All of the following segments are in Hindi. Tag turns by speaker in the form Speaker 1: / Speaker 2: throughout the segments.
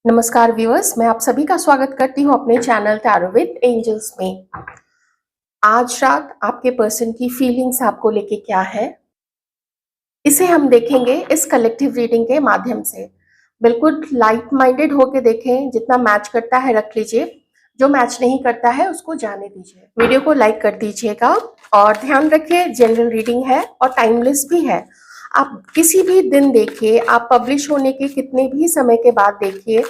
Speaker 1: नमस्कार व्यूअर्स, मैं आप सभी का स्वागत करती हूँ अपने चैनल टैरो विद एंजल्स में। आज रात आपके पर्सन की फीलिंग्स आपको लेके क्या है, इसे हम देखेंगे इस कलेक्टिव रीडिंग के माध्यम से। बिल्कुल लाइट माइंडेड होके देखें, जितना मैच करता है रख लीजिए, जो मैच नहीं करता है उसको जाने दीजिए। वीडियो को लाइक कर दीजिएगा और ध्यान रखिए जनरल रीडिंग है और टाइमलेस भी है। आप किसी भी दिन देखिए, आप पब्लिश होने के कितने भी समय के बाद देखिए,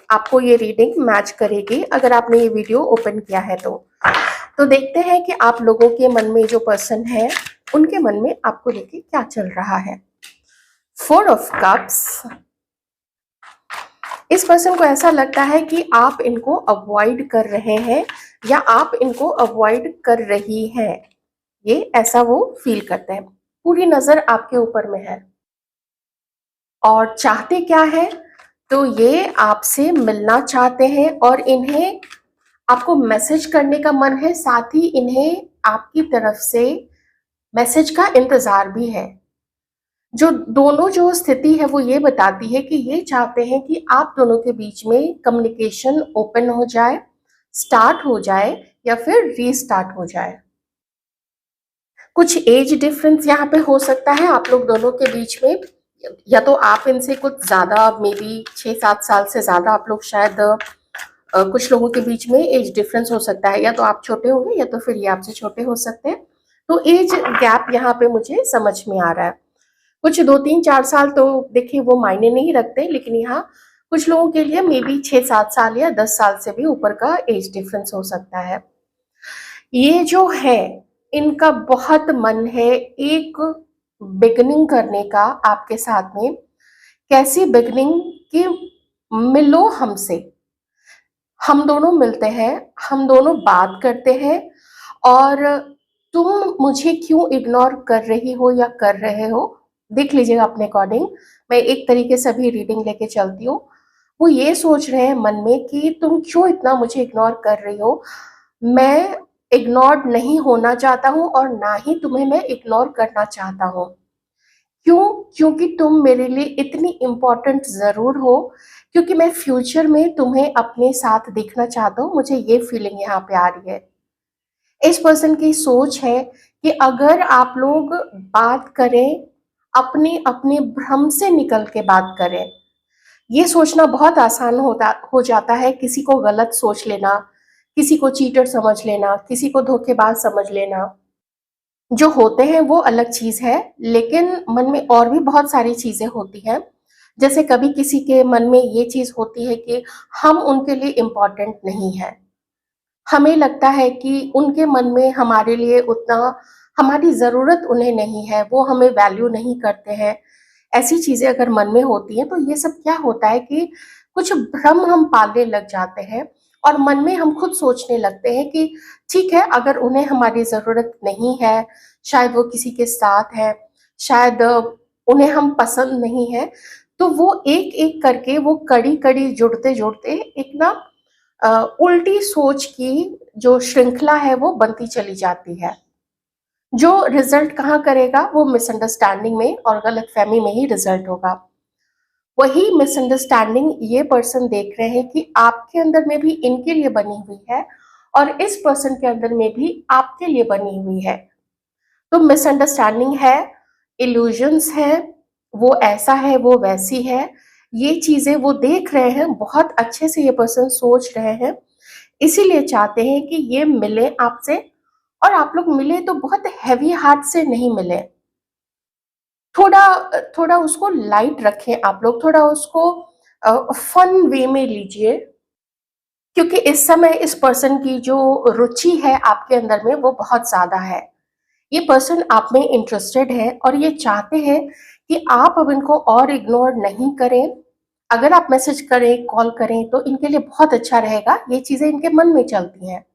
Speaker 1: आपको ये रीडिंग मैच करेगी अगर आपने ये वीडियो ओपन किया है तो देखते हैं कि आप लोगों के मन में जो पर्सन है उनके मन में आपको लेके क्या चल रहा है। 4 ऑफ कप्स, इस पर्सन को ऐसा लगता है कि आप इनको अवॉइड कर रहे हैं या आप इनको अवॉइड कर रही हैं, ये ऐसा वो फील करते हैं। पूरी नजर आपके ऊपर में है और चाहते क्या है, तो ये आपसे मिलना चाहते हैं और इन्हें आपको मैसेज करने का मन है, साथ ही इन्हें आपकी तरफ से मैसेज का इंतजार भी है। जो स्थिति है वो ये बताती है कि ये चाहते हैं कि आप दोनों के बीच में कम्युनिकेशन ओपन हो जाए, स्टार्ट हो जाए या फिर रीस्टार्ट हो जाए। कुछ एज डिफरेंस यहाँ पे हो सकता है आप लोग दोनों के बीच में, या तो आप इनसे कुछ ज्यादा, मे बी 6-7 साल से ज्यादा आप लोग शायद, कुछ लोगों के बीच में एज डिफरेंस हो सकता है, या तो आप छोटे होंगे या तो फिर ये आपसे छोटे हो सकते हैं। तो एज गैप यहाँ पे मुझे समझ में आ रहा है। कुछ 2-3-4 साल तो देखिए वो मायने नहीं रखते, लेकिन यहाँ कुछ लोगों के लिए मे बी 6-7 साल या 10 साल से भी ऊपर का एज डिफरेंस हो सकता है। ये जो है, इनका बहुत मन है एक बिगनिंग करने का आपके साथ में। कैसी बिगनिंग? कि मिलो हमसे, हम दोनों मिलते हैं, हम दोनों बात करते हैं, और तुम मुझे क्यों इग्नोर कर रही हो या कर रहे हो, देख लीजिएगा अपने अकॉर्डिंग। मैं एक तरीके से भी रीडिंग लेके चलती हूँ। वो ये सोच रहे हैं मन में कि तुम क्यों इतना मुझे इग्नोर कर रही हो। मैं इग्नोर नहीं होना चाहता हूँ और ना ही तुम्हें मैं इग्नोर करना चाहता हूँ। क्यों? क्योंकि तुम मेरे लिए इतनी इम्पोर्टेंट जरूर हो, क्योंकि मैं फ्यूचर में तुम्हें अपने साथ देखना चाहता हूँ। मुझे ये फीलिंग यहाँ पे आ रही है। इस पर्सन की सोच है कि अगर आप लोग बात करें, अपने अपने भ्रम से निकल के बात करें। ये सोचना बहुत आसान हो जाता है, किसी को गलत सोच लेना, किसी को चीटर समझ लेना, किसी को धोखेबाज समझ लेना। जो होते हैं वो अलग चीज है, लेकिन मन में और भी बहुत सारी चीजें होती हैं। जैसे कभी किसी के मन में ये चीज होती है कि हम उनके लिए इम्पोर्टेंट नहीं है। हमें लगता है कि उनके मन में हमारे लिए उतना, हमारी ज़रूरत उन्हें नहीं है, वो हमें वैल्यू नहीं करते हैं। ऐसी चीज़ें अगर मन में होती हैं तो ये सब क्या होता है कि कुछ भ्रम हम पालने लग जाते हैं और मन में हम खुद सोचने लगते हैं कि ठीक है, अगर उन्हें हमारी ज़रूरत नहीं है, शायद वो किसी के साथ है, शायद उन्हें हम पसंद नहीं है, तो वो एक-एक करके वो कड़ी-कड़ी जुड़ते-जुड़ते एक ना उल्टी सोच की जो श्रृंखला है वो बनती चली जाती है। जो रिजल्ट कहाँ करेगा, वो मिसअंडरस्टैंडिंग में और गलतफहमी में ही रिजल्ट होगा। वही मिसअंडरस्टैंडिंग ये पर्सन देख रहे हैं कि आपके अंदर में भी इनके लिए बनी हुई है और इस पर्सन के अंदर में भी आपके लिए बनी हुई है। तो मिसअंडरस्टैंडिंग है, इल्यूजन्स है, वो ऐसा है, वो वैसी है, ये चीजें वो देख रहे हैं, बहुत अच्छे से ये पर्सन सोच रहे हैं। इसीलिए चाहते हैं कि ये मिले आपसे, और आप लोग मिले तो बहुत हैवी हार्ट से नहीं मिले। थोड़ा थोड़ा उसको लाइट रखें आप लोग, थोड़ा उसको फन वे में लीजिए, क्योंकि इस समय इस पर्सन की जो रुचि है आपके अंदर में वो बहुत ज्यादा है। ये पर्सन आप में इंटरेस्टेड है और ये चाहते हैं कि आप अब इनको और इग्नोर नहीं करें। अगर आप मैसेज करें, कॉल करें तो इनके लिए बहुत अच्छा रहेगा। ये चीजें इनके मन में चलती हैं।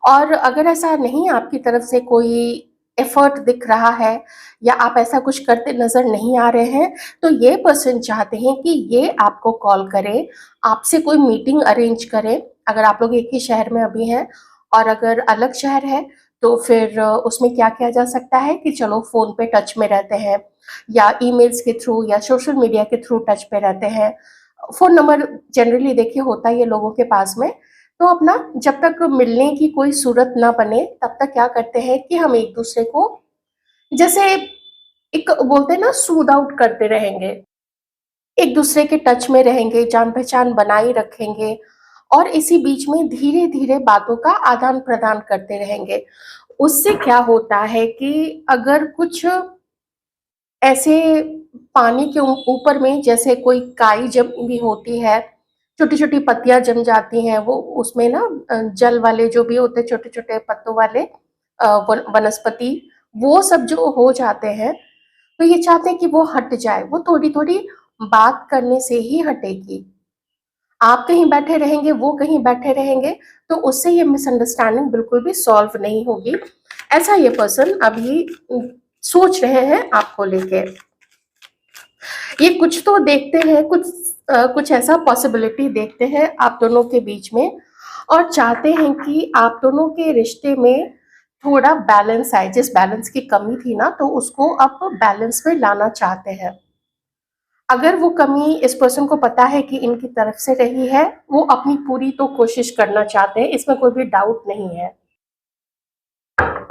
Speaker 1: और अगर ऐसा नहीं, आपकी तरफ से कोई एफर्ट दिख रहा है या आप ऐसा कुछ करते नजर नहीं आ रहे हैं, तो ये पर्सन चाहते हैं कि ये आपको कॉल करें, आपसे कोई मीटिंग अरेंज करें। अगर आप लोग एक ही शहर में अभी हैं, और अगर अलग शहर है तो फिर उसमें क्या किया जा सकता है कि चलो फोन पे टच में रहते हैं, या ईमेल्स के थ्रू या सोशल मीडिया के थ्रू टच पे रहते हैं। फ़ोन नंबर जनरली देखिए होता ही है लोगों के पास में, तो अपना जब तक मिलने की कोई सूरत ना बने तब तक क्या करते हैं कि हम एक-दूसरे को जैसे एक बोलते हैं ना सूद आउट करते रहेंगे, एक-दूसरे के टच में रहेंगे, जान-पहचान बनाए रखेंगे और इसी बीच में धीरे-धीरे बातों का आदान-प्रदान करते रहेंगे। उससे क्या होता है कि अगर कुछ ऐसे पानी के ऊपर में जैसे कोई काई जमी भी होती है, छोटी-छोटी पत्तियाँ जम जाती हैं, वो उसमें ना जल वाले जो भी होते हैं छोटे-छोटे पत्तों वाले वनस्पति, वो सब जो हो जाते हैं, तो ये चाहते हैं कि वो हट जाए, वो थोड़ी-थोड़ी बात करने से ही हटेगी। आप कहीं बैठे रहेंगे, वो कहीं बैठे रहेंगे, तो उससे ये मिसअंडरस्टैंडिंग बिल्कुल भी सॉल्व नहीं होगी। ऐसा ये पर्सन अभी सोच रहे हैं आपको लेके। ये कुछ तो देखते हैं, कुछ ऐसा पॉसिबिलिटी देखते हैं आप दोनों के बीच में और चाहते हैं कि आप दोनों के रिश्ते में थोड़ा बैलेंस आए। जिस बैलेंस की कमी थी ना, तो उसको अब बैलेंस में लाना चाहते हैं। अगर वो कमी इस पर्सन को पता है कि इनकी तरफ से रही है, वो अपनी पूरी तो कोशिश करना चाहते हैं, इसमें कोई भी डाउट नहीं है।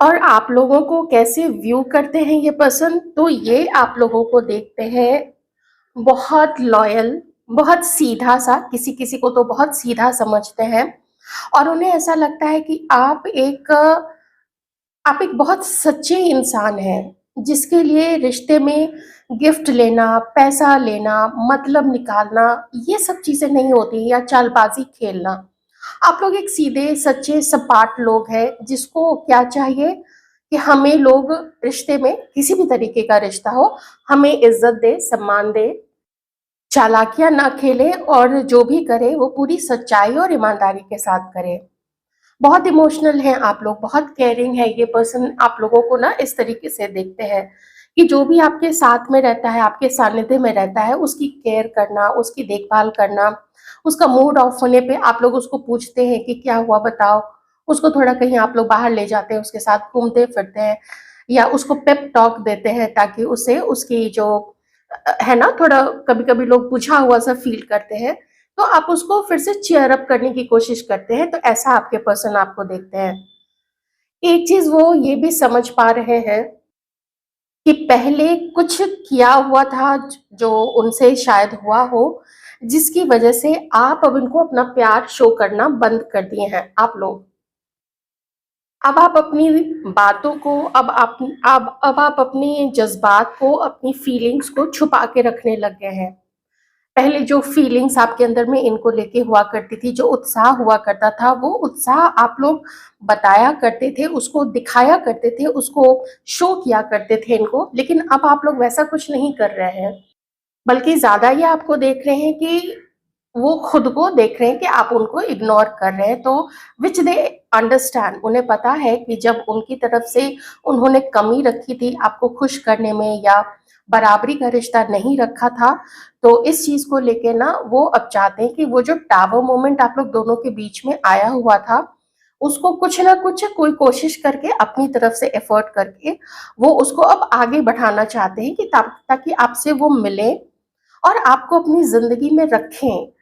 Speaker 1: और आप लोगों को कैसे व्यू करते हैं ये पर्सन, तो ये आप लोगों को देखते हैं बहुत लॉयल, बहुत सीधा-सा, किसी-किसी को तो बहुत सीधा समझते हैं और उन्हें ऐसा लगता है कि आप एक बहुत सच्चे इंसान हैं, जिसके लिए रिश्ते में गिफ्ट लेना, पैसा लेना, मतलब निकालना, ये सब चीज़ें नहीं होती या चालबाज़ी खेलना। आप लोग एक सीधे, सच्चे, सपाट लोग हैं, जिसको क्या चाहिए कि हमें लोग रिश्ते में किसी भी तरीके का रिश्ता हो, हमें इज़्ज़त दें, सम्मान दें, चालाकियाँ ना खेलें और जो भी करें वो पूरी सच्चाई और ईमानदारी के साथ करें। बहुत इमोशनल हैं आप लोग, बहुत केयरिंग है ये पर्सन, आप लोगों को ना इस तरीके से देखते हैं कि जो भी आपके साथ में रहता है, आपके सानिध्य में रहता है, उसकी केयर करना, उसकी देखभाल करना, उसका मूड ऑफ होने पे आप लोग उसको पूछते हैं कि क्या हुआ बताओ? उसको थोड़ा कहीं आप लोग बाहर ले जाते हैं, उसके साथ घूमते-फिरते हैं या उसको पेप टॉक देते हैं ताकि उसे उसकी जो है ना, थोड़ा कभी-कभी लोग बुझा हुआ सा फ़ील करते हैं, तो आप उसको फिर से चीयर अप करने की कोशिश करते हैं, तो ऐसा आपके पर्सन आपको देखते हैं। एक चीज़ वो ये भी समझ पा रहे हैं कि पहले कुछ किया हुआ था जो उनसे शायद हुआ हो, जिसकी वजह से आप अब इनको अपना प्यार शो करना बंद कर दिए हैं आप लोग। अब आप अपनी बातों को अब आप अपने जज़्बात को, अपनी फीलिंग्स को छुपा के रखने लग गए हैं। पहले जो फीलिंग्स आपके अंदर में इनको लेके हुआ करती थी, जो उत्साह हुआ करता था, वो उत्साह आप लोग बताया करते थे, उसको दिखाया करते थे, उसको शो किया करते थे इनको, लेकिन अब आप लोग वैसा कुछ नहीं कर रहे हैं। बल्कि ज़्यादा ये आपको देख रहे हैं कि वो खुद को देख रहे हैं कि आप उनको इग्नोर कर रहे हैं, तो व्हिच दे अंडरस्टैंड, उन्हें पता है कि जब उनकी तरफ से उन्होंने कमी रखी थी आपको खुश करने में या बराबरी का रिश्ता नहीं रखा था, तो इस चीज़ को लेके ना वो अब चाहते हैं कि वो जो टावर मोमेंट आप लोग दोनों के बीच में आया हुआ था, उसको कुछ ना कुछ कोई कोशिश करके अपनी तरफ से एफर्ट करके वो उसको अब आगे बढ़ाना चाहते हैं कि ताकि आपसे वो मिलें और आपको अपनी ज़िंदगी में रखें।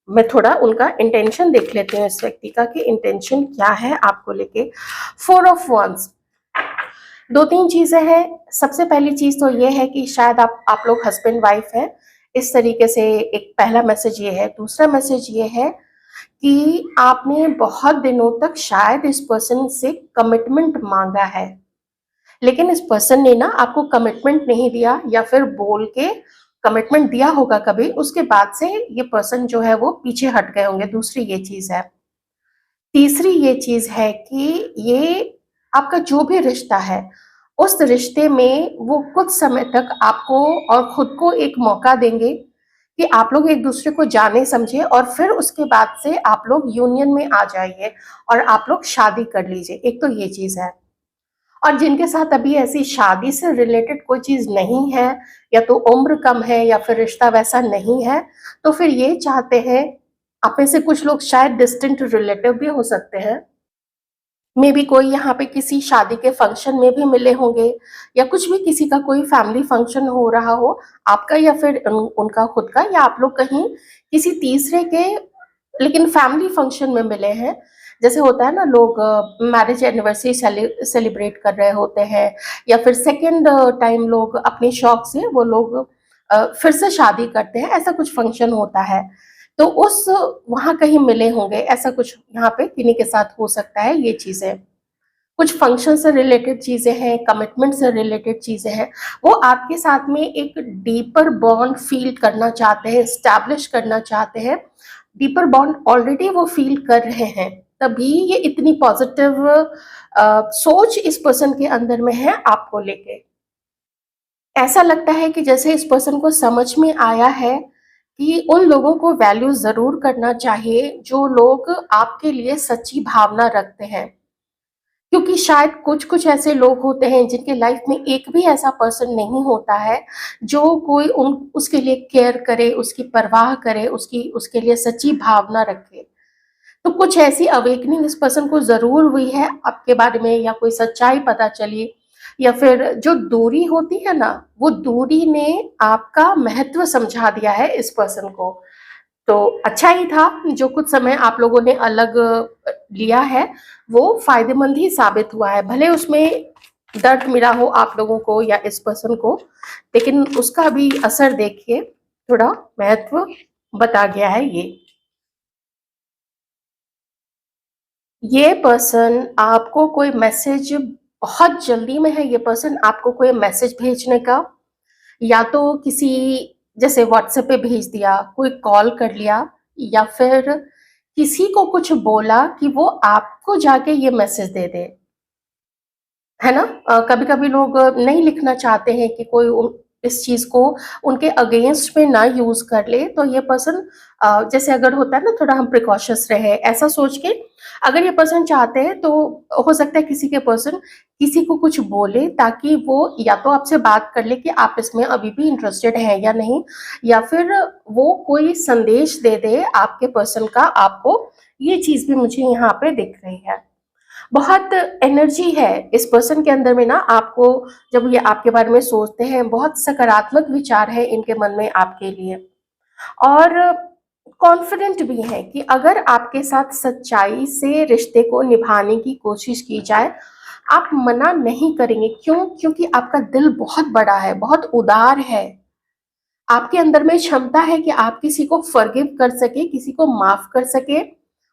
Speaker 1: मैं थोड़ा उनका इंटेंशन देख लेती हूँ इस व्यक्ति का कि इंटेंशन क्या है आपको लेके। 4 ऑफ वॉन्ड्स, 2-3 चीज़ें हैं। सबसे पहली चीज़ तो ये है कि शायद आप लोग हस्बैंड वाइफ हैं। इस तरीके से एक पहला मैसेज ये है। दूसरा मैसेज ये है कि आपने बहुत दिनों तक शायद इस पर्सन से कमिटमेंट माँगा है। लेकिन इस पर्सन ने ना आपको कमिटमेंट नहीं दिया या फिर बोल के कमिटमेंट दिया होगा कभी, उसके बाद से ये पर्सन जो है वो पीछे हट गए होंगे, दूसरी ये चीज़ है। तीसरी ये चीज़ है कि ये आपका जो भी रिश्ता है, उस रिश्ते में वो कुछ समय तक आपको और खुद को एक मौका देंगे कि आप लोग एक-दूसरे को जाने समझें और फिर उसके बाद से आप लोग यूनियन में आ जाइए और आप लोग शादी कर लीजिए। एक तो ये चीज़ है। और जिनके साथ अभी ऐसी शादी से रिलेटेड कोई चीज़ नहीं है या तो उम्र कम है या फिर रिश्ता वैसा नहीं है, तो फिर ये चाहते हैं, आप में से कुछ लोग शायद डिस्टेंट रिलेटिव भी हो सकते हैं, मे बी कोई यहाँ पे किसी शादी के फंक्शन में भी मिले होंगे, या कुछ भी किसी का कोई फैमिली फंक्शन हो रहा हो, आपका या फिर उनका खुद का, या आप लोग कहीं किसी तीसरे के लेकिन फैमिली फंक्शन में मिले हैं। जैसे होता है ना, लोग मैरिज एनिवर्सरी सेलिब्रेट कर रहे होते हैं, या फिर सेकेंड टाइम लोग अपने शौक से वो लोग फिर से शादी करते हैं, ऐसा कुछ फंक्शन होता है। तो उस वहाँ कहीं मिले होंगे, ऐसा कुछ यहाँ पे किन्हीं के साथ हो सकता है। ये चीज़ें कुछ फंक्शन से रिलेटेड चीज़ें हैं, कमिटमेंट से रिलेटेड चीज़ें हैं। वो आपके साथ में एक डीपर बॉन्ड फ़ील करना चाहते हैं, एस्टैब्लिश करना चाहते हैं। डीपर बॉन्ड ऑलरेडी वो फ़ील कर रहे हैं, तभी ये इतनी पॉज़िटिव सोच इस पर्सन के अंदर में है आपको लेके। ऐसा लगता है कि जैसे इस पर्सन को समझ में आया है कि उन लोगों को वैल्यू ज़रूर करना चाहिए, जो लोग आपके लिए सच्ची भावना रखते हैं। क्योंकि शायद कुछ-कुछ ऐसे लोग होते हैं जिनके लाइफ में एक भी ऐसा पर्सन नहीं होता है, जो कोई उन उसके लिए केयर करे, उसकी परवाह करे, उसकी उसके लिए सच्ची भावना रखे। तो कुछ ऐसी अवेकनिंग इस पर्सन को ज़रूर हुई है आपके बारे में, या कोई सच्चाई पता चली, या फिर जो दूरी होती है ना, वो दूरी ने आपका महत्व समझा दिया है इस पर्सन को। तो अच्छा ही था, जो कुछ समय आप लोगों ने अलग लिया है, वो फ़ायदेमंद ही साबित हुआ है। भले उसमें दर्द मिला हो आप लोगों को या इस पर्सन को, लेकिन उसका भी असर देखिए, थोड़ा महत्व बता गया है ये। ये पर्सन आपको कोई मैसेज बहुत जल्दी में है, ये पर्सन आपको कोई मैसेज भेजने का, या तो किसी जैसे व्हाट्सएप पे भेज दिया, कोई कॉल कर लिया, या फिर किसी को कुछ बोला कि वो आपको जाके ये मैसेज दे दे। है ना? कभी-कभी लोग नहीं लिखना चाहते हैं कि कोई इस चीज़ को उनके अगेंस्ट में ना यूज़ कर ले, तो ये पर्सन जैसे अगर होता है ना, थोड़ा हम प्रिकॉशियस रहें, ऐसा सोच के अगर ये पर्सन चाहते हैं, तो हो सकता है किसी के पर्सन किसी को कुछ बोले, ताकि वो या तो आपसे बात कर ले कि आप इसमें अभी भी इंटरेस्टेड हैं या नहीं, या फिर वो कोई संदेश दे दे आपके पर्सन का आपको। ये चीज़ भी मुझे यहाँ पे दिख रही है। बहुत एनर्जी है इस पर्सन के अंदर में ना, आपको जब ये आपके बारे में सोचते हैं, बहुत सकारात्मक विचार है इनके मन में आपके लिए, और कॉन्फिडेंट भी हैं कि अगर आपके साथ सच्चाई से रिश्ते को निभाने की कोशिश की जाए, आप मना नहीं करेंगे। क्यों? क्योंकि आपका दिल बहुत बड़ा है, बहुत उदार है। आपके अंदर में क्षमता है कि आप किसी को फॉरगिव कर सके, किसी को माफ कर सके,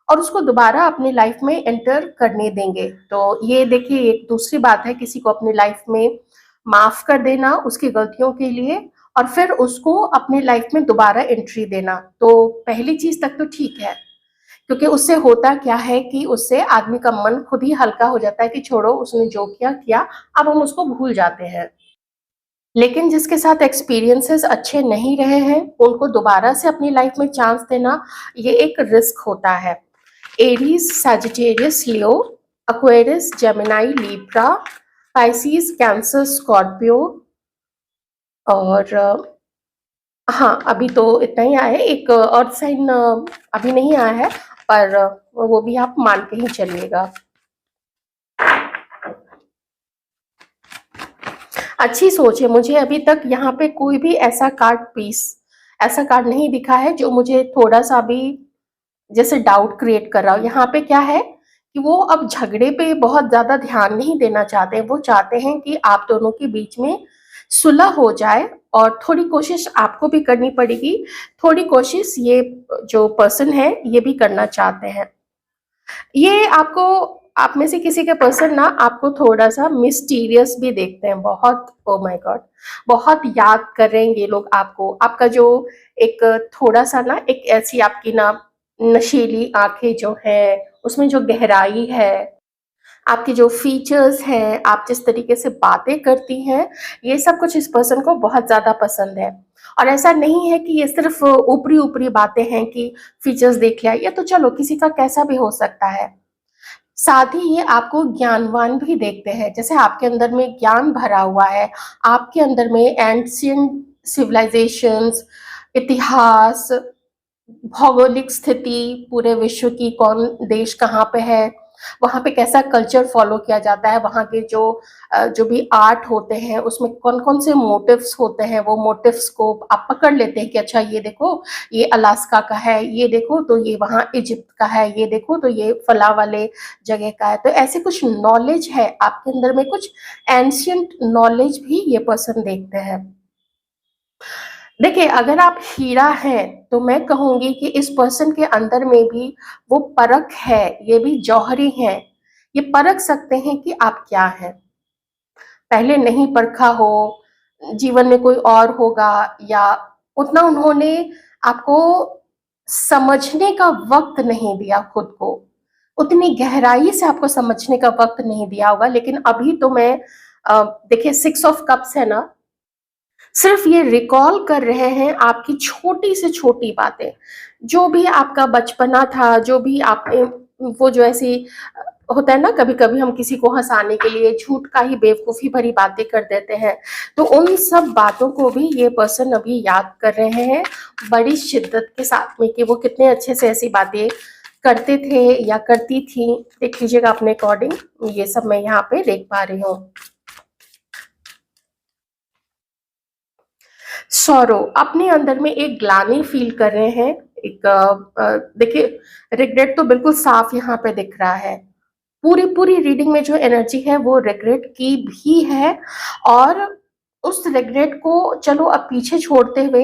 Speaker 1: और उसको दोबारा अपनी लाइफ में एंटर करने देंगे। तो ये देखिए, एक दूसरी बात है किसी को अपनी लाइफ में माफ कर देना उसकी गलतियों के लिए, और फिर उसको अपनी लाइफ में दोबारा एंट्री देना। तो पहली चीज तक तो ठीक है, क्योंकि उससे होता क्या है कि उससे आदमी का मन खुद ही हल्का हो जाता है कि छोड़ो, उसने जो किया किया, अब हम उसको भूल जाते हैं। लेकिन जिसके साथ एक्सपीरियंसेस अच्छे नहीं रहे हैं, उनको दोबारा से अपनी लाइफ में चांस देना, ये एक रिस्क होता है। Aries, Sagittarius, Leo, Aquarius, Gemini, Libra, Pisces, Cancer, Scorpio, और हाँ, अभी तो इतना ही आया है। एक अर्थ साइन अभी नहीं आया है, पर वो भी आप मान के ही चलिएगा। अच्छी सोच है। मुझे अभी तक यहाँ पे कोई भी ऐसा कार्ड नहीं दिखा है जो मुझे थोड़ा-सा भी जैसे डाउट क्रिएट कर रहा हो। यहाँ पे क्या है कि वो अब झगड़े पे बहुत ज़्यादा ध्यान नहीं देना चाहते हैं। वो चाहते हैं कि आप दोनों के बीच में सुलह हो जाए, और थोड़ी कोशिश आपको भी करनी पड़ेगी। थोड़ी कोशिश ये जो पर्सन है, ये भी करना चाहते हैं। ये आपको, आप में से किसी के पर्सन ना आपको थोड़ा-सा मिस्टीरियस भी देखते हैं, बहुत, ओह माय गॉड! बहुत याद कर रहे हैं ये लोग आपको। आपका जो एक थोड़ा-सा ना, एक ऐसी आपकी ना नशीली आँखें जो हैं, उसमें जो गहराई है, आपके जो फीचर्स हैं, आप जिस तरीके से बातें करती हैं, ये सब कुछ इस पर्सन को बहुत ज़्यादा पसंद है। और ऐसा नहीं है कि ये सिर्फ़ ऊपरी-ऊपरी बातें हैं कि फीचर्स देख लिया, ये तो चलो किसी का कैसा भी हो सकता है। साथ ही ये आपको ज्ञानवान भी देखते हैं, जैसे आपके अंदर में ज्ञान भरा हुआ है, आपके अंदर में एंशिएंट सिविलाइज़ेशंस, इतिहास, भौगोलिक स्थिति, पूरे विश्व की कौन देश कहाँ पे है, वहाँ पे कैसा कल्चर फॉलो किया जाता है, वहाँ के जो भी आर्ट होते हैं उसमें कौन-कौन से मोटिव्स होते हैं, वो मोटिव्स को आप पकड़ लेते हैं कि अच्छा ये देखो, ये अलास्का का है, ये देखो तो ये वहाँ इजिप्ट का है, ये देखो तो ये फलाँ वाले जगह का है। तो ऐसे कुछ नॉलेज है आपके अंदर में, कुछ एंशिएंट नॉलेज भी ये पर्सन देखते हैं। देखिए, अगर आप हीरा हैं, तो मैं कहूँगी कि इस पर्सन के अंदर में भी वो परख है, ये भी जौहरी हैं। ये परख सकते हैं कि आप क्या हैं। पहले नहीं परखा हो, जीवन में कोई और होगा, या उतना उन्होंने आपको समझने का वक़्त नहीं दिया खुद को। उतनी गहराई से आपको समझने का वक़्त नहीं दिया होगा, लेकिन अभी तो मैं देखिए 6 ऑफ कप्स है ना, सिर्फ ये रिकॉल कर रहे हैं आपकी छोटी से छोटी बातें, जो भी आपका बचपना था, जो भी आपने वो जो ऐसी होता है ना, कभी-कभी हम किसी को हँसाने के लिए झूठ का ही बेवकूफ़ी भरी बातें कर देते हैं, तो उन सब बातों को भी ये पर्सन अभी याद कर रहे हैं, बड़ी शिद्दत के साथ में, कि वो कितने अच्छे से ऐसी बातें करते थे या करती थी। देख लीजिएगा अपने अकॉर्डिंग, ये सब मैं यहाँ पे देख पा रही हूँ। सॉरो, अपने अंदर में एक ग्लानि फील कर रहे हैं, एक देखिए रिग्रेट तो बिल्कुल साफ यहाँ पे दिख रहा है। पूरी पूरी रीडिंग में जो एनर्जी है वो रिग्रेट की भी है, और उस रिग्रेट को चलो अब पीछे छोड़ते हुए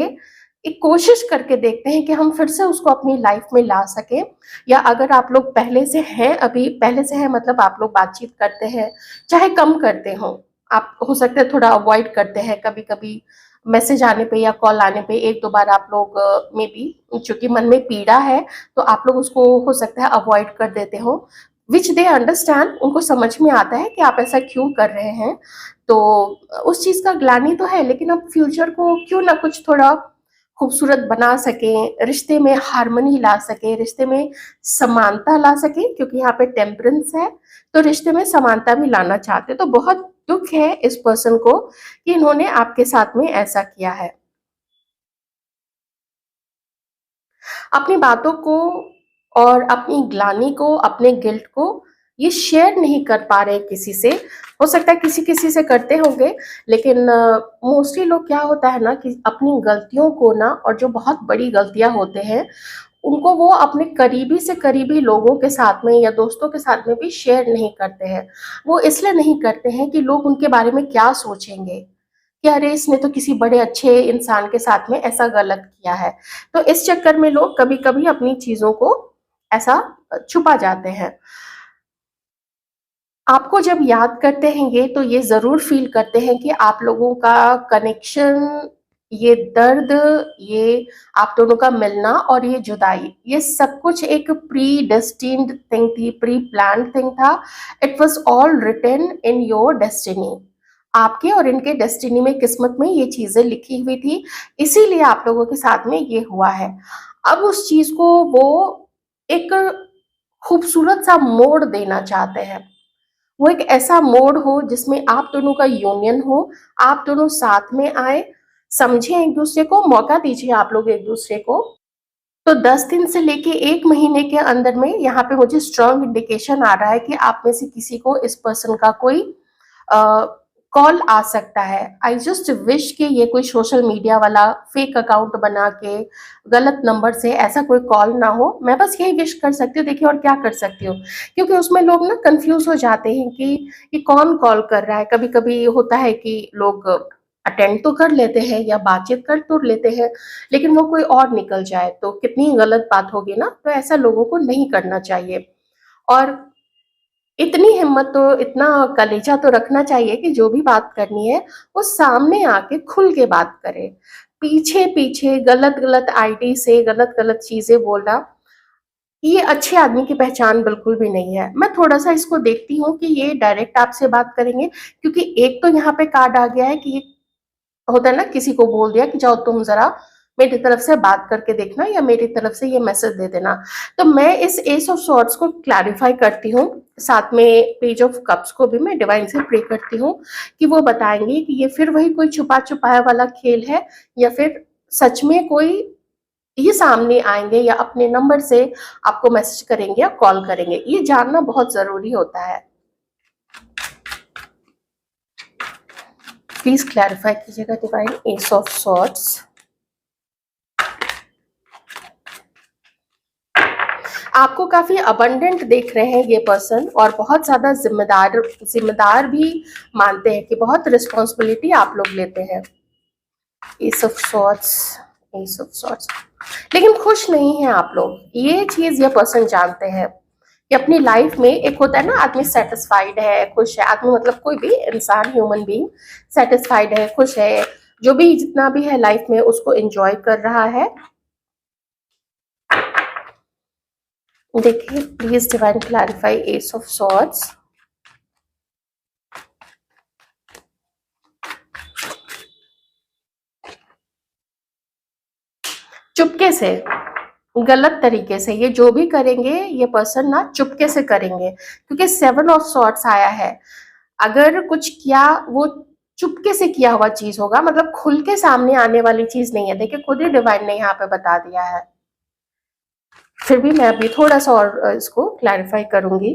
Speaker 1: एक कोशिश करके देखते हैं कि हम फिर से उसको अपनी लाइफ में ला सकें। या अगर आप लोग पहले से हैं, अभी पहले से हैं मतलब आप लोग बातचीत करते हैं, चाहे कम करते हो, आप हो सकता है थोड़ा अवॉइड करते हैं, कभी कभी मैसेज आने पे या कॉल आने पे एक दो बार आप लोग मे बी चूंकि मन में पीड़ा है, तो आप लोग उसको हो सकता है अवॉइड कर देते हो, विच दे अंडरस्टैंड, उनको समझ में आता है कि आप ऐसा क्यों कर रहे हैं। तो उस चीज़ का ग्लानि तो है, लेकिन अब फ्यूचर को क्यों ना कुछ थोड़ा खूबसूरत बना सकें, रिश्ते में हार्मनी ला सकें, रिश्ते में समानता ला सकें, क्योंकि यहाँ पे टेम्परेंस है, तो रिश्ते में समानता भी लाना चाहते हैं। तो बहुत दुःख है इस पर्सन को कि इन्होंने आपके साथ में ऐसा किया है। अपनी बातों को और अपनी ग्लानि को, अपने गिल्ट को ये शेयर नहीं कर पा रहे किसी से। हो सकता है किसी-किसी से करते होंगे, लेकिन मोस्टली लोग क्या होता है ना कि अपनी गलतियों को ना, और जो बहुत बड़ी गलतियाँ होते हैं, उनको वो अपने करीबी से करीबी लोगों के साथ में या दोस्तों के साथ में भी शेयर नहीं करते हैं। वो इसलिए नहीं करते हैं कि लोग उनके बारे में क्या सोचेंगे, कि अरे इसने तो किसी बड़े अच्छे इंसान के साथ में ऐसा गलत किया है। तो इस चक्कर में लोग कभी-कभी अपनी चीज़ों को ऐसा छुपा जाते हैं। आपको जब याद करते हैं तो ये ज़रूर फ़ील करते हैं कि आप लोगों का कनेक्शन, ये दर्द, ये आप दोनों का मिलना और ये जुदाई, ये सब कुछ एक प्री-डेस्टिन्ड थिंग थी, प्री-प्लान्ड थिंग था। It was all written in your destiny. आपके और इनके डेस्टिनी में, किस्मत में ये चीज़ें लिखी हुई थी, इसीलिए आप लोगों के साथ में ये हुआ है। अब उस चीज़ को वो एक खूबसूरत सा मोड़ देना चाहते हैं। वो एक ऐसा मोड़ हो जिसमें आप दोनों का यूनियन हो, आप दोनों साथ में आए, समझें एक-दूसरे को, मौका दीजिए आप लोग एक-दूसरे को। तो 10 दिन से लेके 1 महीने के अंदर में यहाँ पे मुझे स्ट्रॉन्ग इंडिकेशन आ रहा है कि आप में से किसी को इस पर्सन का कोई अ, कॉल आ सकता है। आई जस्ट विश कि ये कोई सोशल मीडिया वाला फेक अकाउंट बना के गलत नंबर से ऐसा कोई कॉल ना हो। मैं बस यही विश कर सकती हूँ, देखिए और क्या कर सकती हूँ, क्योंकि उसमें लोग ना कन्फ्यूज़ हो जाते हैं कि ये कौन कॉल कर रहा है। कभी-कभी होता है कि लोग अटेंड तो कर लेते हैं या बातचीत कर तो लेते हैं, लेकिन वो कोई और निकल जाए तो कितनी गलत बात होगी ना, तो ऐसा लोगों को नहीं करना चाहिए। और इतनी हिम्मत तो, इतना कलेजा तो रखना चाहिए कि जो भी बात करनी है, वो सामने आके खुल के बात करे। पीछे-पीछे गलत-गलत आईडी से गलत-गलत चीज़ें बोलना, ये अच्छे आदमी की पहचान बिल्कुल भी नहीं है। मैं थोड़ा-सा इसको देखती हूँ कि ये डायरेक्ट आपसे बात करेंगे, क्योंकि एक तो यहाँ पे कार्ड आ गया है कि ये होता है ना, किसी को बोल दिया कि जाओ तुम ज़रा मेरी तरफ से बात करके देखना या मेरी तरफ से ये मैसेज दे देना। तो मैं इस एस ऑफ सॉर्ड्स को क्लैरिफाई करती हूँ, साथ में पेज ऑफ कप्स को भी मैं डिवाइन से प्रे करती हूँ कि वो बताएँगे कि ये फिर वही कोई छुपा-छुपाया वाला खेल है, या फिर सच में कोई ये सामने आएंगे या अपने नंबर से आपको मैसेज करेंगे या कॉल करेंगे, ये जानना बहुत जरूरी होता है। प्लीज क्लैरिफाई कीजिएगा डिवाइन। एस ऑफ सॉर्ड्स, आपको काफी अबंडेंट देख रहे हैं ये पर्सन, और बहुत ज्यादा जिम्मेदार भी मानते हैं कि बहुत रिस्पॉन्सिबिलिटी आप लोग लेते हैं। S of swords, S of swords, लेकिन खुश नहीं है आप लोग, ये चीज ये पर्सन जानते हैं कि अपनी लाइफ में एक होता है ना, आदमी सेटिस्फाइड है, खुश है। आदमी मतलब कोई भी इंसान, ह्यूमन बीइंग सेटिस्फाइड है, खुश है, जो भी जितना भी है लाइफ में उसको एंजॉय कर रहा है। देखिए please divine clarify S of swords. चुपके से, गलत तरीके से, ये जो भी करेंगे ये पर्सन ना चुपके से करेंगे, क्योंकि 7 ऑफ सॉर्ड्स आया है। अगर कुछ किया वो चुपके से किया हुआ चीज होगा, मतलब खुल के सामने आने वाली चीज नहीं है। देखिए खुद ही डिवाइन ने यहाँ पे बता दिया है, फिर भी मैं अभी थोड़ा सा और इसको क्लैरिफाई करूंगी।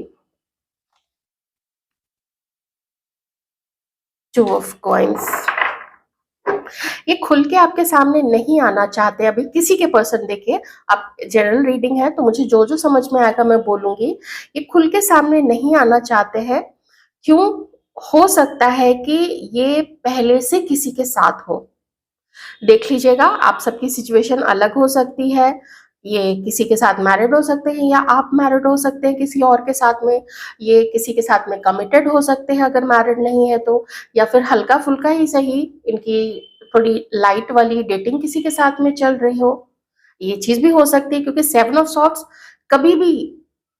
Speaker 1: 2 ऑफ कॉइंस, ये खुल के आपके सामने नहीं आना चाहते अभी किसी के पर्सन। देखिए आप जनरल रीडिंग है तो मुझे जो जो समझ में आएगा मैं बोलूंगी। ये खुल के सामने नहीं आना चाहते हैं, क्यों? हो सकता है कि ये पहले से किसी के साथ हो। देख लीजिएगा, आप सबकी सिचुएशन अलग हो सकती है। ये किसी के साथ मैरिड हो सकते हैं या आप मैरिड हो सकते हैं किसी और के साथ में। ये किसी के साथ में कमिटेड हो सकते हैं अगर मैरिड नहीं है तो, या फिर हल्का फुल्का ही सही इनकी थोड़ी लाइट वाली डेटिंग किसी के साथ में चल रही हो। ये चीज भी हो सकती है, क्योंकि 7 ऑफ सॉर्ड्स कभी भी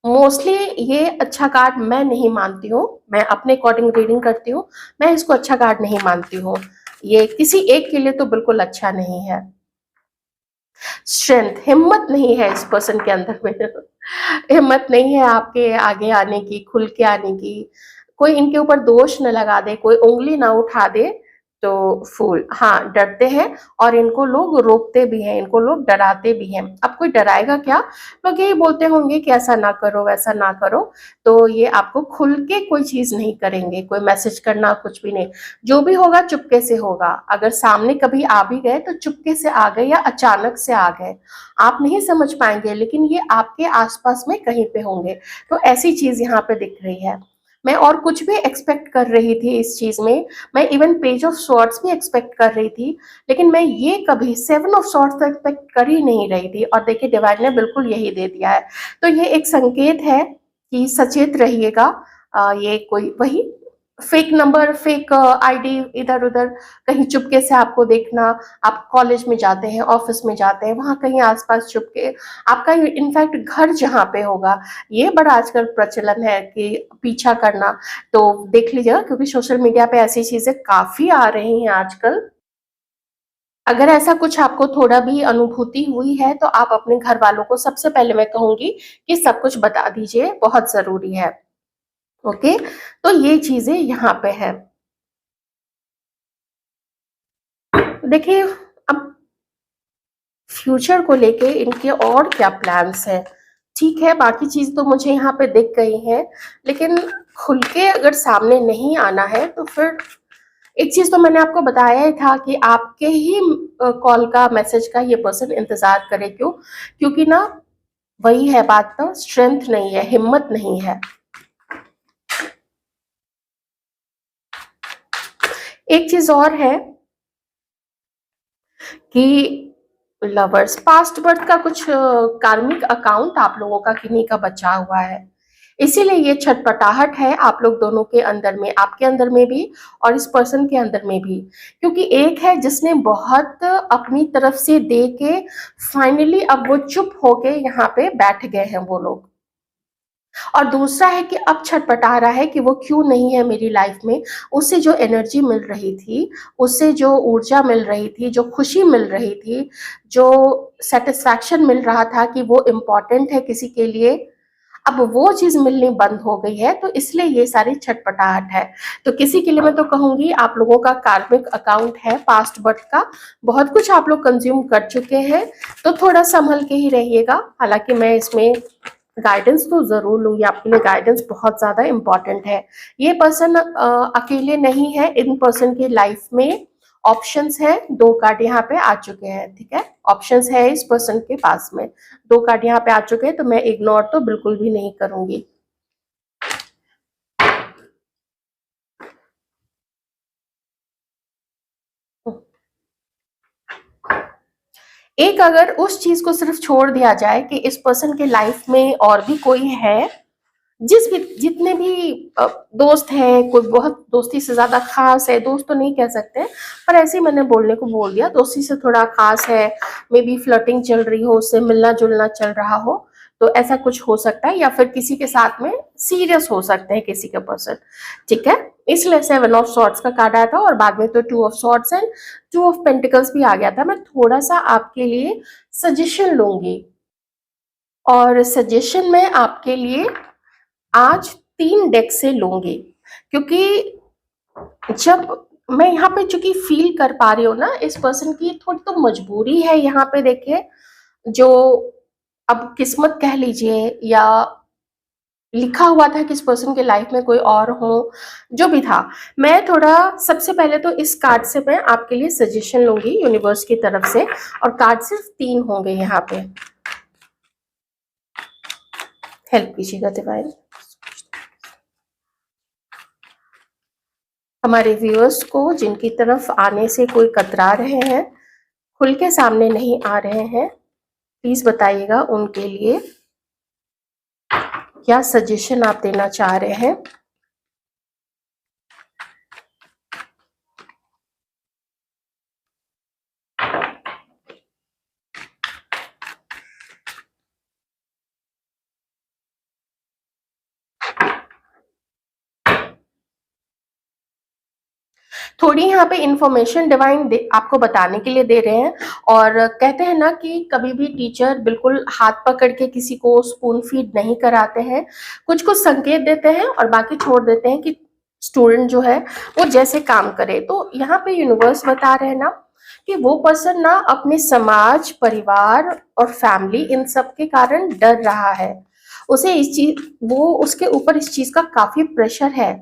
Speaker 1: मोस्टली ये अच्छा कार्ड मैं नहीं मानती हूँ। मैं अपने अकॉर्डिंग रीडिंग करती हूँ, मैं इसको अच्छा कार्ड नहीं मानती हूँ। ये किसी एक के लिए तो बिल्कुल अच्छा नहीं है। स्ट्रेंथ, हिम्मत नहीं है इस पर्सन के अंदर में हिम्मत नहीं है आपके आगे आने की, खुल के आने की। कोई इनके ऊपर दोष न लगा दे, कोई उंगली ना उठा दे तो फूल। हाँ, डरते हैं और इनको लोग रोकते भी हैं, इनको लोग डराते भी हैं। अब कोई डराएगा क्या, लोग यही बोलते होंगे कि ऐसा ना करो वैसा ना करो। तो ये आपको खुल के कोई चीज नहीं करेंगे, कोई मैसेज करना कुछ भी नहीं। जो भी होगा चुपके से होगा। अगर सामने कभी आ भी गए तो चुपके से आ गए या अचानक से आ गए, आप नहीं समझ पाएंगे, लेकिन ये आपके आसपास में कहीं पे होंगे। तो ऐसी चीज यहाँ पे दिख रही है। मैं और कुछ भी एक्सपेक्ट कर रही थी इस चीज में, मैं इवन पेज ऑफ स्वॉर्ड्स भी एक्सपेक्ट कर रही थी, लेकिन मैं ये कभी 7 ऑफ स्वॉर्ड्स तो एक्सपेक्ट कर ही नहीं रही थी। और देखिए डिवाइन ने बिल्कुल यही दे दिया है। तो ये एक संकेत है कि सचेत रहिएगा। ये कोई वही फेक नंबर, फेक आईडी इधर उधर कहीं चुपके से आपको देखना। आप कॉलेज में जाते हैं, ऑफिस में जाते हैं, वहां कहीं आसपास चुपके आपका, इनफैक्ट घर जहाँ पे होगा, ये बड़ा आजकल प्रचलन है कि पीछा करना। तो देख लीजिएगा, क्योंकि सोशल मीडिया पे ऐसी चीजें काफी आ रही हैं आजकल। अगर ऐसा कुछ आपको थोड़ा भी अनुभूति हुई है तो आप अपने घर वालों को सबसे पहले मैं कहूंगी कि सब कुछ बता दीजिए, बहुत जरूरी है। ओके, तो ये चीजें यहाँ पे है। देखिए अब फ्यूचर को लेके इनके और क्या प्लान्स हैं। ठीक है, बाकी चीज तो मुझे यहाँ पे दिख गई है, लेकिन खुल के अगर सामने नहीं आना है तो फिर एक चीज तो मैंने आपको बताया ही था कि आपके ही कॉल का, मैसेज का ये पर्सन इंतजार करे। क्यों? क्योंकि ना वही है बात, ना स्ट्रेंथ नहीं है, हिम्मत नहीं है। एक चीज और है कि लवर्स, पास्ट बर्थ का कुछ कार्मिक अकाउंट आप लोगों का किन्हीं का बचा हुआ है, इसीलिए ये छटपटाहट है आप लोग दोनों के अंदर में, आपके अंदर में भी और इस पर्सन के अंदर में भी। क्योंकि एक है जिसने बहुत अपनी तरफ से दे के फाइनली अब वो चुप होके यहाँ पे बैठ गए हैं वो लोग, और दूसरा है कि अब छटपटा रहा है कि वो क्यों नहीं है मेरी लाइफ में। उससे जो एनर्जी मिल रही थी, उससे जो ऊर्जा मिल रही थी, जो खुशी मिल रही थी, जो सेटिस्फैक्शन मिल रहा था कि वो इम्पोर्टेंट है किसी के लिए, अब वो चीज़ मिलनी बंद हो गई है, तो इसलिए ये सारी छटपटाहट है। तो किसी के लिए मैं तो कहूँगी आप लोगों का कार्मिक अकाउंट है पास्ट बर्थ का, बहुत कुछ आप लोग कंज़्यूम कर चुके हैं, तो थोड़ा सँभल के ही रहिएगा। हालाँकि मैं इसमें गाइडेंस तो ज़रूर लूँगी, आपके लिए गाइडेंस बहुत ज़्यादा इम्पोर्टेंट है। ये पर्सन अकेले नहीं है, इन पर्सन की लाइफ में ऑप्शंस है, 2 कार्ड यहाँ पे आ चुके हैं, ठीक है? ऑप्शंस है इस पर्सन के पास में, 2 कार्ड यहाँ पे आ चुके हैं, तो मैं इग्नोर तो बिल्कुल भी नहीं करूँगी। एक अगर उस चीज़ को सिर्फ छोड़ दिया जाए कि इस पर्सन के लाइफ में और भी कोई है, जितने भी दोस्त हैं, कोई बहुत दोस्ती से ज़्यादा ख़ास है, दोस्त तो नहीं कह सकते, पर ऐसे ही मैंने बोलने को बोल दिया, दोस्ती से थोड़ा ख़ास है, मे बी फ्लर्टिंग चल रही हो, उससे मिलना-जुलना चल रहा हो, तो ऐसा कुछ हो सकता है या फिर किसी के साथ में सीरियस हो सकते हैं किसी के पर्सन, ठीक है? इसलिए 7 ऑफ सॉर्ड्स का कार्ड आया था और बाद में तो 2 of swords and 2 of pentacles भी आ गया था। मैं थोड़ा-सा आपके लिए सजेशन लूँगी और सजेशन मैं आपके लिए आज 3 डेक से लूँगी, क्योंकि जब मैं यहाँ पे चूँकि फ़ील कर पा रही हूँ ना, इस पर्सन की थोड़ी तो मजबूरी है यहाँ पे देखिए, जो अब किस्मत कह लीजिए या लिखा हुआ था कि इस पर्सन के लाइफ में कोई और हो, जो भी था। मैं थोड़ा सबसे पहले तो इस कार्ड से मैं आपके लिए सजेशन लूँगी यूनिवर्स की तरफ से और कार्ड सिर्फ 3 होंगे यहाँ पे। हेल्प कीजिएगा डिवाइन। हमारे व्यूअर्स को जिनकी तरफ आने से कोई कतरा रहे हैं, खुल के सामने नहीं आ रहे हैं, प्लीज बताइएगा उनके लिए क्या सजेशन आप देना चाह रहे हैं। थोड़ी यहाँ पे इंफॉर्मेशन डिवाइन आपको बताने के लिए दे रहे हैं और कहते हैं ना कि कभी भी टीचर बिल्कुल हाथ पकड़ के किसी को स्पून फीड नहीं कराते हैं, कुछ कुछ संकेत देते हैं और बाकी छोड़ देते हैं कि स्टूडेंट जो है वो जैसे काम करे। तो यहाँ पे यूनिवर्स बता रहे हैं ना कि वो पर्सन ना अपने समाज, परिवार और फैमिली इन सब के कारण डर रहा है। उसे इस चीज वो उसके ऊपर इस चीज का काफी प्रेशर है,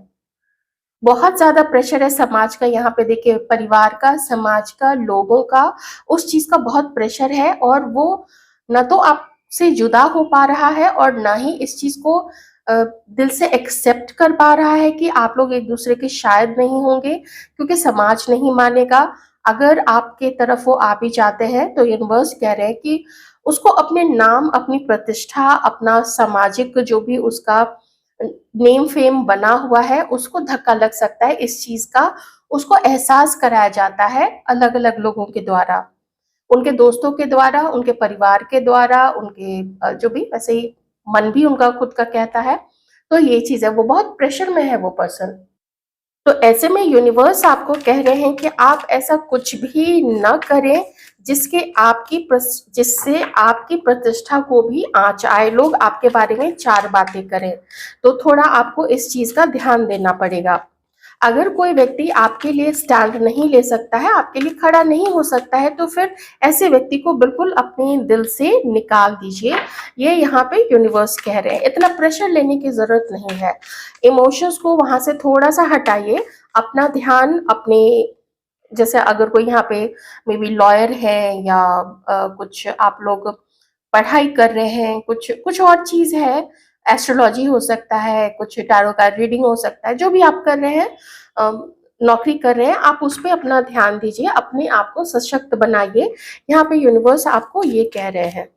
Speaker 1: बहुत ज़्यादा प्रेशर है समाज का। यहाँ पे देखिए परिवार का, समाज का, लोगों का, उस चीज़ का बहुत प्रेशर है और वो ना तो आपसे जुदा हो पा रहा है और ना ही इस चीज़ को दिल से एक्सेप्ट कर पा रहा है कि आप लोग एक दूसरे के शायद नहीं होंगे, क्योंकि समाज नहीं मानेगा। अगर आपके तरफ वो आ भी जाते हैं तो यूनिवर्स कह रहे हैं कि उसको अपने नाम, अपनी प्रतिष्ठा, अपना सामाजिक जो भी उसका नेम फेम बना हुआ है उसको धक्का लग सकता है। इस चीज का उसको एहसास कराया जाता है अलग अलग लोगों के द्वारा, उनके दोस्तों के द्वारा, उनके परिवार के द्वारा, उनके जो भी वैसे ही मन भी उनका खुद का कहता है। तो ये चीज है, वो बहुत प्रेशर में है वो पर्सन। तो ऐसे में यूनिवर्स आपको कह रहे हैं कि आप ऐसा कुछ भी न करें जिससे आपकी प्रतिष्ठा को भी आंच आए, लोग आपके बारे में 4 बातें करें। तो थोड़ा आपको इस चीज का ध्यान देना पड़ेगा। अगर कोई व्यक्ति आपके लिए स्टैंड नहीं ले सकता है, आपके लिए खड़ा नहीं हो सकता है, तो फिर ऐसे व्यक्ति को बिल्कुल अपने दिल से निकाल दीजिए। ये यहाँ पे यूनिवर्स कह रहे हैं, इतना प्रेशर लेने की जरूरत नहीं है। इमोशंस को वहां से थोड़ा सा हटाइए, अपना ध्यान अपने, जैसे अगर कोई यहाँ पे मे बी लॉयर है या कुछ आप लोग पढ़ाई कर रहे हैं, कुछ कुछ और चीज है, एस्ट्रोलॉजी हो सकता है, कुछ टैरो कार्ड रीडिंग हो सकता है, जो भी आप कर रहे हैं, नौकरी कर रहे हैं, आप उस पर अपना ध्यान दीजिए, अपने आप को सशक्त बनाइए। यहाँ पे यूनिवर्स आपको ये कह रहे हैं।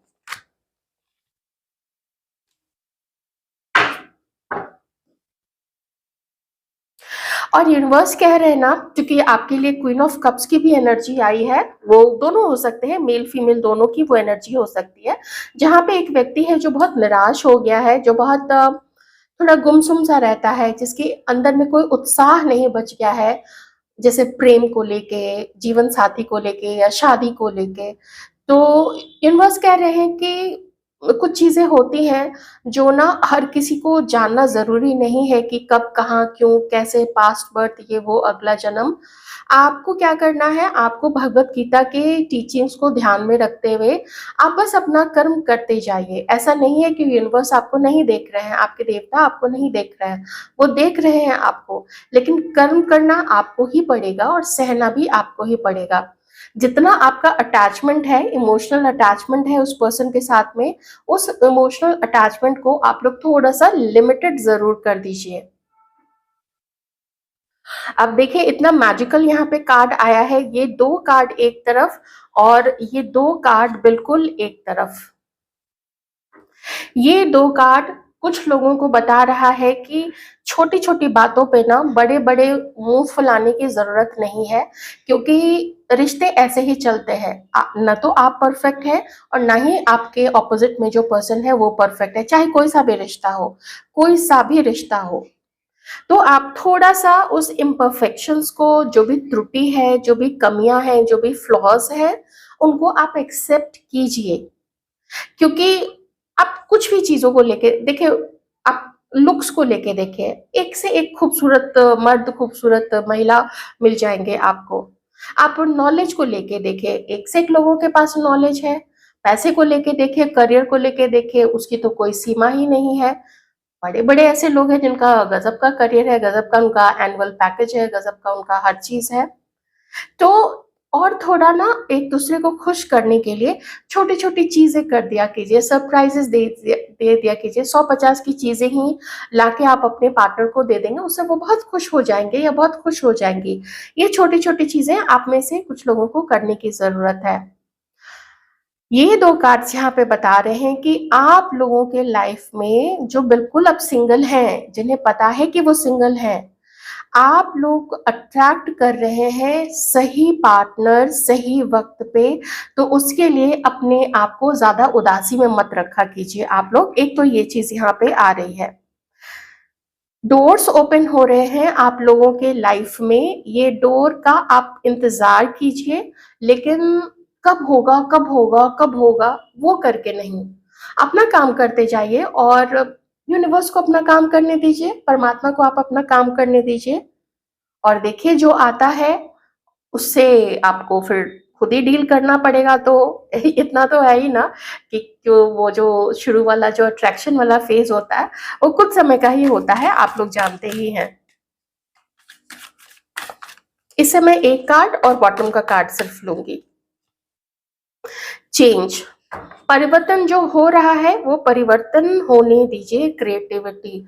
Speaker 1: और यूनिवर्स कह रहे हैं ना, क्योंकि आपके लिए क्वीन ऑफ कप्स की भी एनर्जी आई है, वो दोनों हो सकते हैं, मेल फीमेल दोनों की वो एनर्जी हो सकती है, जहाँ पे एक व्यक्ति है जो बहुत निराश हो गया है, जो बहुत थोड़ा गुमसुम सा रहता है, जिसके अंदर में कोई उत्साह नहीं बच गया है, जैसे प्रेम को लेके, जीवन साथी को लेके या शादी को लेके। तो यूनिवर्स कह रहे हैं कि कुछ चीज़ें होती हैं जो ना हर किसी को जानना ज़रूरी नहीं है कि कब, कहाँ, क्यों, कैसे, पास्ट बर्थ, ये वो, अगला जन्म। आपको क्या करना है, आपको भगवत गीता के टीचिंग्स को ध्यान में रखते हुए आप बस अपना कर्म करते जाइए। ऐसा नहीं है कि यूनिवर्स आपको नहीं देख रहे हैं, आपके देवता आपको नहीं देख रहे हैं, वो देख रहे हैं आपको, लेकिन कर्म करना आपको ही पड़ेगा और सहना भी आपको ही पड़ेगा। जितना आपका अटैचमेंट है, इमोशनल अटैचमेंट है उस पर्सन के साथ में, उस इमोशनल अटैचमेंट को आप लोग थोड़ा-सा लिमिटेड ज़रूर कर दीजिए। अब देखिए इतना मैजिकल यहाँ पे कार्ड आया है, ये 2 कार्ड एक तरफ और ये 2 कार्ड बिल्कुल एक तरफ। ये 2 कार्ड कुछ लोगों को बता रहा है कि छोटी-छोटी बातों पे ना बड़े-बड़े मुँह फुलाने की ज़रूरत नहीं है, क्योंकि रिश्ते ऐसे ही चलते हैं। ना तो आप परफेक्ट हैं और ना ही आपके ऑपोज़िट में जो पर्सन है वो परफेक्ट है, चाहे कोई-सा भी रिश्ता हो, कोई-सा भी रिश्ता हो। तो आप थोड़ा-सा उस इम्परफेक्शंस को, जो भी त्रुटि है, जो भी कमियाँ हैं, जो भी फ्लॉज़ हैं, उनको आप एक्सेप्ट कीजिए। क्योंकि आप कुछ भी चीज़ों को लेके देखिए, आप लुक्स को लेके देखिए, एक से एक खूबसूरत मर्द, खूबसूरत महिला मिल जाएँगे आपको। आप नॉलेज को लेके देखिए, एक से एक लोगों के पास नॉलेज है। पैसे को लेके देखिए, करियर को लेके देखिए, उसकी तो कोई सीमा ही नहीं है। बड़े-बड़े ऐसे लोग हैं जिनका गज़ब का करियर है, गज़ब का उनका एनुअल पैकेज है, गज़ब का उनका हर चीज़ है। तो और थोड़ा ना एक-दूसरे को खुश करने के लिए छोटी-छोटी चीज़ें कर दिया कीजिए, सरप्राइज़ेज़ दे दिया कीजिए। 100-50 की चीज़ें ही लाके आप अपने पार्टनर को दे देंगे, उससे वो बहुत खुश हो जाएँगे या बहुत खुश हो जाएँगी। ये छोटी-छोटी चीज़ें आप में से कुछ लोगों को करने की ज़रूरत है। ये 2 कार्ड्स यहाँ पे बता रहे हैं कि आप लोगों के लाइफ में जो बिल्कुल अब सिंगल हैं, जिन्हें पता है कि वो सिंगल हैं, आप लोग अट्रैक्ट कर रहे हैं सही पार्टनर सही वक़्त पे, तो उसके लिए अपने आप को ज़्यादा उदासी में मत रखा कीजिए आप लोग। एक तो ये चीज़ यहाँ पे आ रही है। डोर्स ओपन हो रहे हैं आप लोगों के लाइफ में, ये डोर का आप इंतज़ार कीजिए, लेकिन कब होगा, कब होगा, कब होगा, वो करके नहीं। अपना काम करते जाइए और यूनिवर्स को अपना काम करने दीजिए, परमात्मा को आप अपना काम करने दीजिए और देखिए जो आता है उससे आपको फिर खुद ही डील करना पड़ेगा। तो इतना तो है ही ना कि जो शुरू वाला जो अट्रैक्शन वाला फेज़ होता है, वो कुछ समय का ही होता है, आप लोग जानते ही हैं। इस समय एक कार्ड और बॉटम का कार्ड सिर्फ लूँगी। चेंज, परिवर्तन जो हो रहा है, वो परिवर्तन होने दीजिए, क्रिएटिविटी।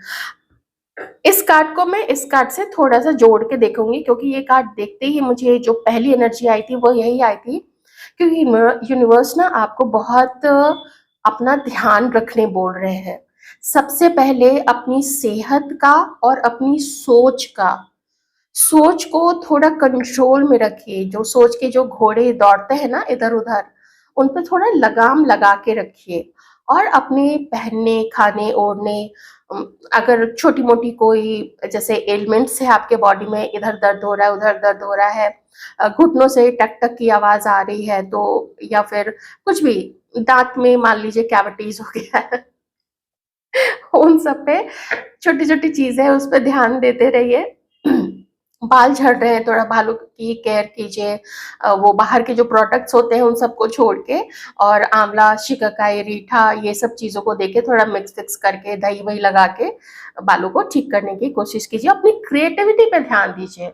Speaker 1: इस कार्ड को मैं इस कार्ड से थोड़ा-सा जोड़ के देखूँगी, क्योंकि ये कार्ड देखते ही मुझे जो पहली एनर्जी आई थी वो यही आई थी, क्योंकि यूनिवर्स ना आपको बहुत अपना ध्यान रखने बोल रहे हैं। सबसे पहले अपनी सेहत का और अपनी सोच का, सोच को थोड़ा कंट्रोल में रखिए। जो सोच के जो घोड़े दौड़ते हैं ना इधर-उधर, उन पे थोड़ा लगाम लगा के रखिए और अपने पहनने, खाने, ओढ़ने, अगर छोटी-मोटी कोई जैसे एलिमेंट्स है आपके बॉडी में, इधर दर्द हो रहा है, उधर दर्द हो रहा है, घुटनों से टक-टक की आवाज़ आ रही है, तो या फिर कुछ भी, दाँत में मान लीजिए कैविटीज़ हो गया है, उन सब पे छोटी-छोटी चीज़ें उस पे ध्यान देते रहिए। बाल झड़ रहे हैं, थोड़ा बालों की केयर कीजिए। वो बाहर के जो प्रोडक्ट्स होते हैं उन सबको छोड़ के और आंवला, शिकाकाई, रीठा, ये सब चीज़ों को देके थोड़ा मिक्स-विक्स करके दही-वही लगा के बालों को ठीक करने की कोशिश कीजिए। अपनी क्रिएटिविटी पे ध्यान दीजिए।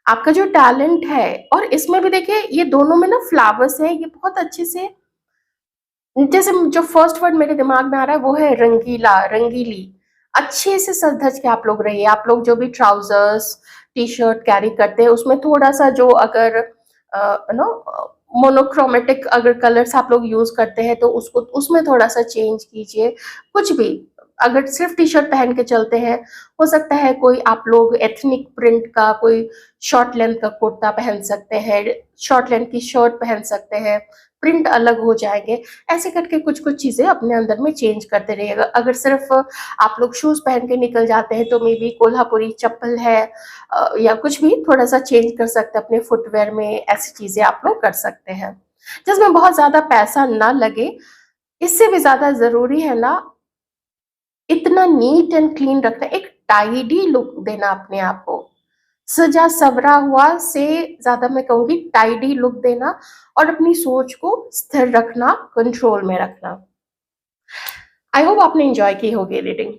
Speaker 1: आपका जो टैलेंट है, और इसमें भी देखिए ये दोनों में ना फ्लावर्स हैं, ये बहुत अच्छे से, जैसे जो फर्स्ट वर्ड मेरे दिमाग में आ रहा है वो है रंगीला, रंगीली। अच्छे से सज धज के आप लोग रहिए। आप लोग जो भी ट्राउजर्स, टी शर्ट कैरी करते हैं उसमें थोड़ा सा जो अगर मोनोक्रोमेटिक अगर कलर्स आप लोग यूज करते हैं तो उसको उसमें थोड़ा सा चेंज कीजिए। कुछ भी, अगर सिर्फ टी शर्ट पहन के चलते हैं, हो सकता है कोई आप लोग एथनिक प्रिंट का कोई शॉर्ट लेंथ का कुर्ता पहन सकते हैं, शॉर्ट लेंथ की शर्ट पहन सकते हैं, प्रिंट अलग हो जाएंगे। ऐसे करके कुछ कुछ चीजें अपने अंदर में चेंज करते रहिएगा। अगर सिर्फ आप लोग शूज पहन के निकल जाते हैं तो मे बी कोल्हापुरी चप्पल है, या कुछ भी थोड़ा सा चेंज कर सकते हैं अपने फुटवेयर में। ऐसी चीजें आप लोग कर सकते हैं जिसमें बहुत ज्यादा पैसा ना लगे। इससे भी ज़्यादा ज़रूरी है ना, इतना नीट एंड क्लीन रखना, एक टाइडी लुक देना अपने आप को। सजा सवरा हुआ से ज़्यादा मैं कहूँगी टाइडी लुक देना और अपनी सोच को स्थिर रखना, कंट्रोल में रखना। आई होप आपने एन्जॉय की होगी रीडिंग।